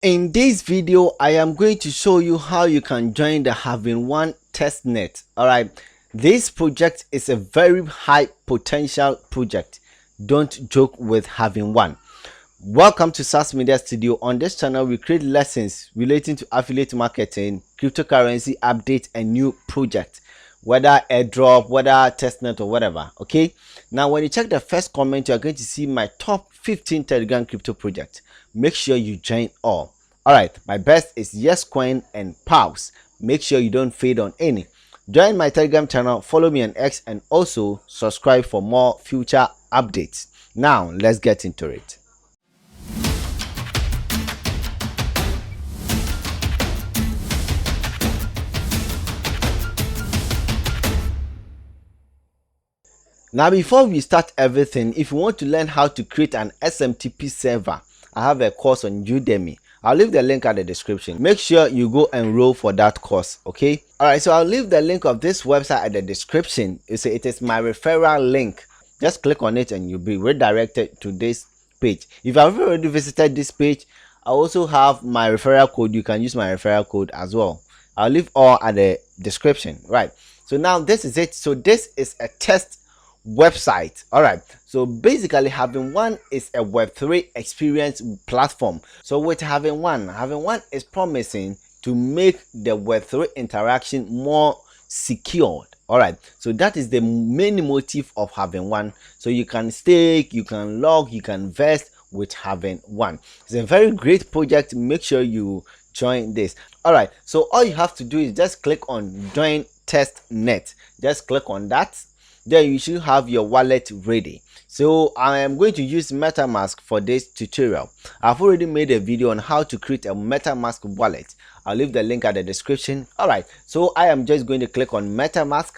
In this video, I am going to show you how you can join the Haven1 Testnet. Alright, this project is a very high potential project. Don't joke with Haven1. Welcome to SaaS Media Studio. On this channel, we create lessons relating to affiliate marketing, cryptocurrency updates, and new projects, whether airdrop, whether testnet, or whatever. Okay, now when you check the first comment, you are going to see my top 15 Telegram crypto projects. Make sure you join all. All right, my best is YesCoin and Pulse. Make sure you don't fade on any. Join my Telegram channel, follow me on X, and also subscribe for more future updates. Now let's get into it. Now, before we start everything, if you want to learn how to create an SMTP server, I have a course on Udemy. I'll leave the link at the description. Make sure you go enroll for that course, okay? Alright, so I'll leave the link of this website at the description. You see, it is my referral link. Just click on it and you'll be redirected to this page. If you've already visited this page, I also have my referral code. You can use my referral code as well. I'll leave all at the description, right? So now this is it. So this is a test website. All right, so basically Haven1 is a web3 experience platform. So with Haven1 is promising to make the web3 interaction more secured. All right, so that is the main motive of Haven1. So you can stake, you can log, you can invest with Haven1. It's a very great project. Make sure you join this. All right, so all you have to do is just click on join testnet. Just click on that. Then you should have your wallet ready. So I am going to use MetaMask for this tutorial. I've already made a video on how to create a MetaMask wallet. I'll leave the link at the description. All right, so I am just going to click on MetaMask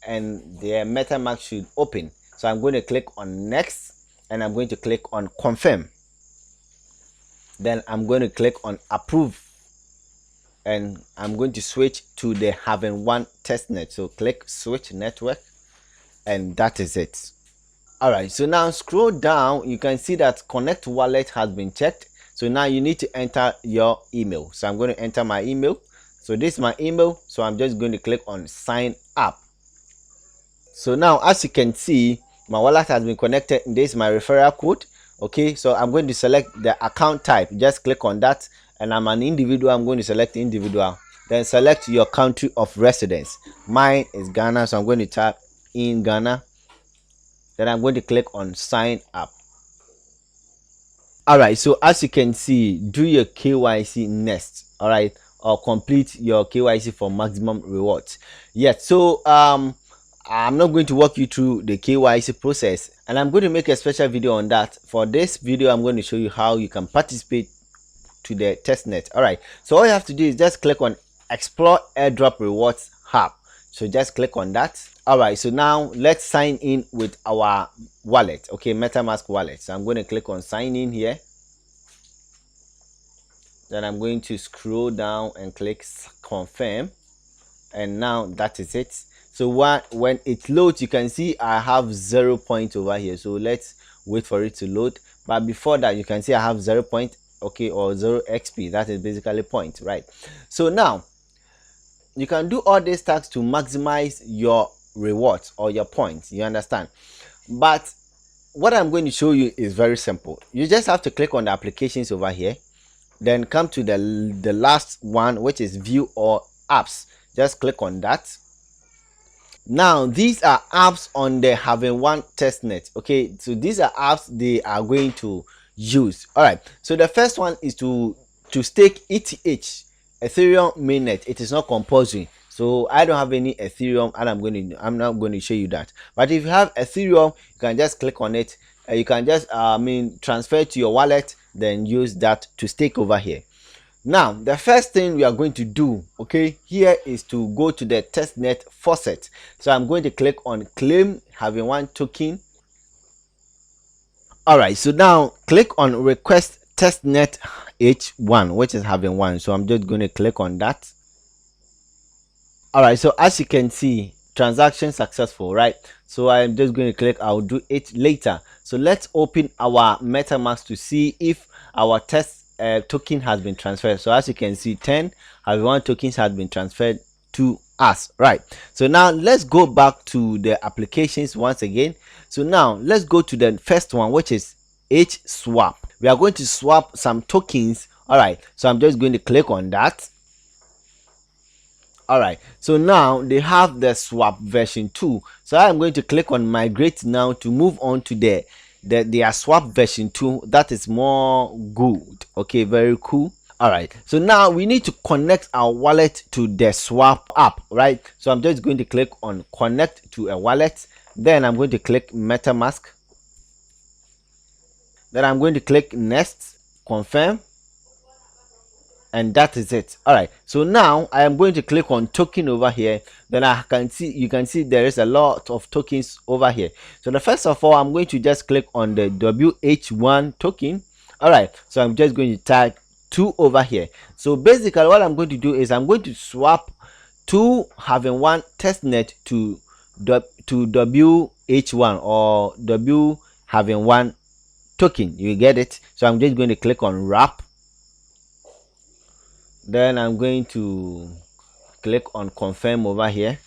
and the MetaMask should open. So I'm going to click on next and I'm going to click on confirm. Then I'm going to click on approve and I'm going to switch to the Haven1 testnet. So click switch network. And that is it. All right, so now scroll down, you can see that connect wallet has been checked. So now you need to enter your email. So I'm going to enter my email. So this is my email, so I'm just going to click on sign up. So now as you can see, my wallet has been connected. This is my referral code. Okay, so I'm going to select the account type. Just click on that, and I'm an individual. I'm going to select individual. Then select your country of residence. Mine is Ghana, so I'm going to type in Ghana. Then I'm going to click on sign up. All right, so as you can see, do your KYC next. All right, or complete your KYC for maximum rewards. Yes, so I'm not going to walk you through the KYC process, and I'm going to make a special video on that. For this video, I'm going to show you how you can participate to the testnet. All right, so all you have to do is just click on explore airdrop rewards hub. So just click on that. All right, so now let's sign in with our wallet. Okay, MetaMask wallet. So I'm going to click on sign in here. Then I'm going to scroll down and click confirm. And now that is it. So when it loads, you can see I have 0 point over here. So let's wait for it to load. But before that, you can see I have 0 point, okay, or 0 XP. That is basically point, right? So now you can do all these tasks to maximize your rewards or your points, you understand? But what I'm going to show you is very simple. You just have to click on the applications over here, then come to the last one, which is view or apps. Just click on that. Now these are apps on the Haven1 testnet. Okay, so these are apps they are going to use. All right, so the first one is to stake ETH, Ethereum mainnet. It is not compulsory. So I don't have any Ethereum, and I'm not going to show you that. But if you have Ethereum, you can just click on it. You can just transfer to your wallet, then use that to stake over here. Now the first thing we are going to do, okay, here is to go to the testnet faucet. So I'm going to click on claim Haven1 token. All right, so now click on request testnet H1, which is Haven1. So I'm just going to click on that. All right, so as you can see, transaction successful, right? So I'm just going to click I'll do it later. So let's open our MetaMask to see if our test token has been transferred. So as you can see, 10 Haven1 tokens has been transferred to us, right? So now let's go back to the applications once again. So now let's go to the first one, which is swap. We are going to swap some tokens. All right, so I'm just going to click on that. All right, so now they have the swap version 2. So I'm going to click on migrate now to move on to their swap version 2. That is more good. Okay, very cool. All right, so now we need to connect our wallet to the swap app, right? So I'm just going to click on connect to a wallet. Then I'm going to click MetaMask. Then I'm going to click next, confirm, and that is it. All right, so now I am going to click on token over here. Then you can see there is a lot of tokens over here. So the first of all, I'm going to just click on the WH1 token. All right, so I'm just going to type 2 over here. So basically what I'm going to do is I'm going to swap 2 Haven1 Testnet to WH1 or Haven1 token. You get it? So I'm just going to click on wrap. Then I'm going to click on confirm over here.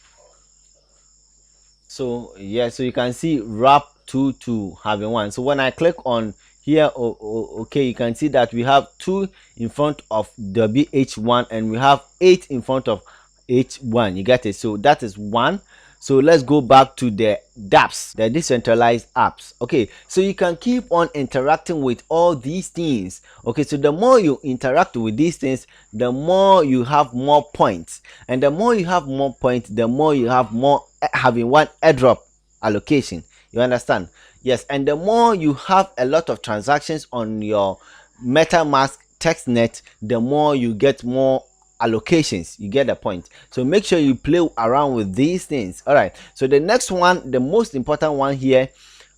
So yeah, so you can see wrap 2 to Haven1. So when I click on here, okay, you can see that we have 2 in front of WH1 and we have 8 in front of H1. You get it? So that is 1. So let's go back to the dApps, the decentralized apps. Okay, so you can keep on interacting with all these things. Okay, so the more you interact with these things, the more you have more points, and the more you have more points, the more you have more Haven1 airdrop allocation. You understand? Yes, and the more you have a lot of transactions on your MetaMask testnet, the more you get more allocations. You get the point? So make sure you play around with these things. All right, so the next one, the most important one here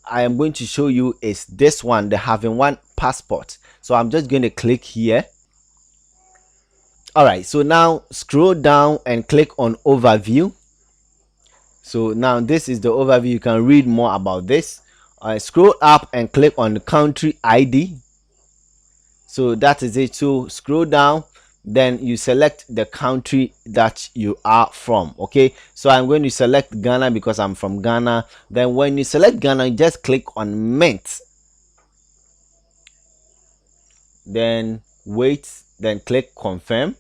I am going to show you is this one, the Haven1 passport. So I'm just going to click here. All right, so now scroll down and click on overview. So now this is the overview. You can read more about this. Scroll up and click on the country ID. So that is it. So scroll down, then you select the country that you are from. Okay, so I'm going to select Ghana because I'm from Ghana. Then when you select Ghana, just click on mint, then wait, then click confirm.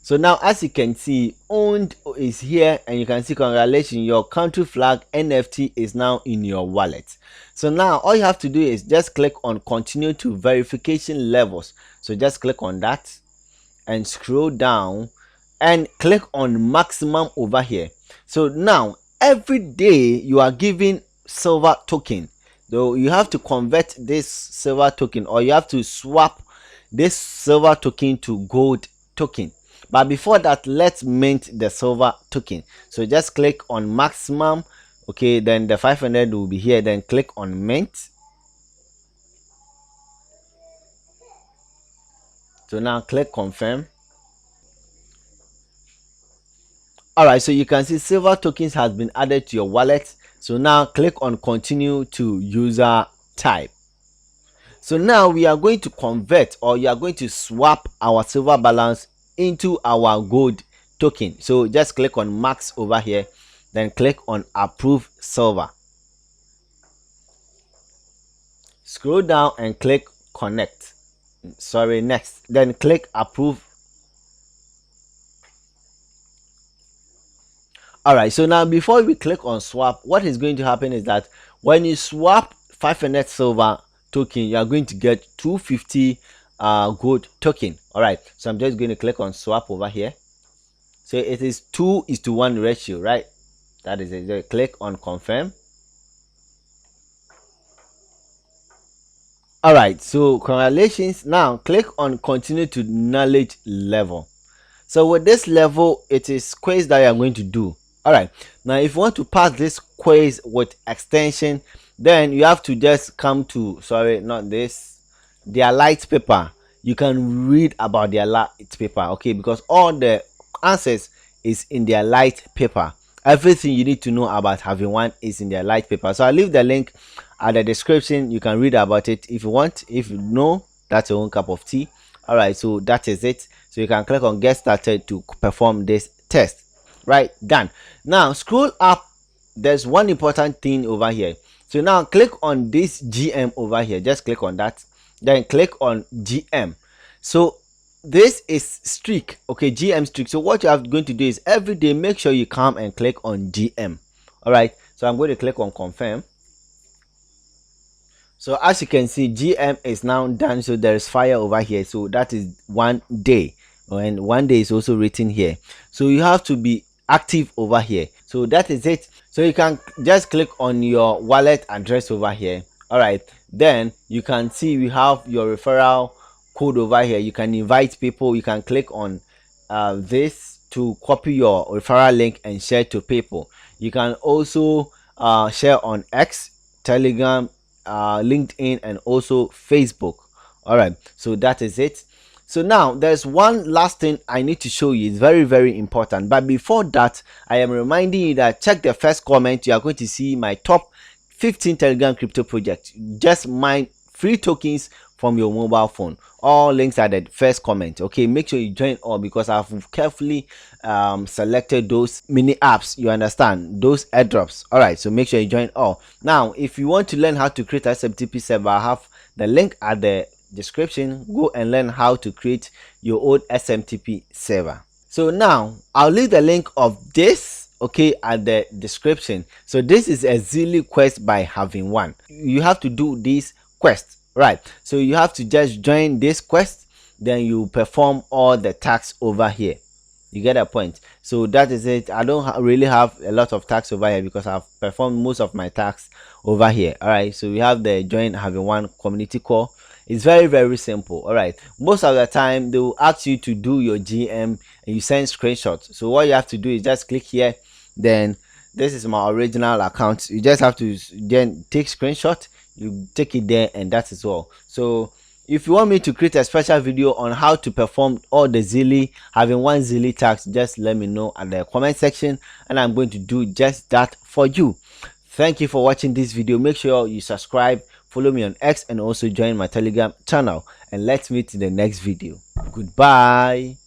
So now as you can see, owned is here, and you can see congratulations, your country flag NFT is now in your wallet. So now all you have to do is just click on continue to verification levels. So just click on that and scroll down and click on maximum over here. So now every day you are giving silver token, though you have to convert this silver token, or you have to swap this silver token to gold token. But before that, let's mint the silver token. So just click on maximum. Okay, then the 500 will be here. Then click on mint. So now click confirm. All right, so you can see silver tokens has been added to your wallet. So now click on continue to user type. So now we are going to convert, or you are going to swap our silver balance into our gold token. So just click on max over here, then click on approve silver. Scroll down and click connect. Sorry, next. Then click approve. All right, so now before we click on swap, what is going to happen is that when you swap 500 silver token, you are going to get 250 gold token. All right, so I'm just going to click on swap over here. So it is 2:1 ratio, right? That is it. Just click on confirm. All right, so congratulations. Now click on continue to knowledge level. So with this level, it is quiz that you are going to do. All right, now if you want to pass this quiz with extension, then you have to just come to, sorry, not this, their light paper. You can read about their light paper, okay, because all the answers is in their light paper. Everything you need to know about Haven1 is in their light paper. So I'll leave the link at the description. You can read about it if you want. If you know, that's your own cup of tea. All right, so that is it. So you can click on get started to perform this test. Right, done. Now scroll up. There's one important thing over here. So now click on this GM over here. Just click on that, then click on GM. So this is streak, okay, GM streak. So what you are going to do is every day make sure you come and click on GM. All right, so I'm going to click on confirm. So as you can see, GM is now done. So there is fire over here. So that is 1 day, and 1 day is also written here. So you have to be active over here. So that is it. So you can just click on your wallet address over here. All right, then you can see we have your referral code over here. You can invite people. You can click on this to copy your referral link and share to people. You can also share on X, Telegram, LinkedIn, and also Facebook. All right, so that is it. So now there's one last thing I need to show you. It's very important, but before that, I am reminding you that check the first comment. You are going to see my top 15 Telegram crypto projects. Just mine free tokens from your mobile phone. All links are the first comment. Okay, make sure you join all, because I've carefully selected those mini apps, you understand, those airdrops. All right, so make sure you join all. Now if you want to learn how to create a SMTP server, I have the link at the description. Go and learn how to create your own SMTP server. So now I'll leave the link of this, okay, at the description. So this is a Zilli quest by Haven1. You have to do this quest, right? So you have to just join this quest, then you perform all the tasks over here. You get a point? So that is it. I don't really have a lot of tasks over here because I've performed most of my tasks over here. All right, so we have the join Haven1 community call. It's very simple. All right, most of the time they will ask you to do your GM and you send screenshots. So what you have to do is just click here, then this is my original account. You just have to then take screenshot, you take it there, and that is all. So if you want me to create a special video on how to perform all the Zilli Haven1 Zilli tasks, just let me know at the comment section, and I'm going to do just that for you. Thank you for watching this video. Make sure you subscribe, follow me on X, and also join my Telegram channel, and let's meet in the next video. Goodbye.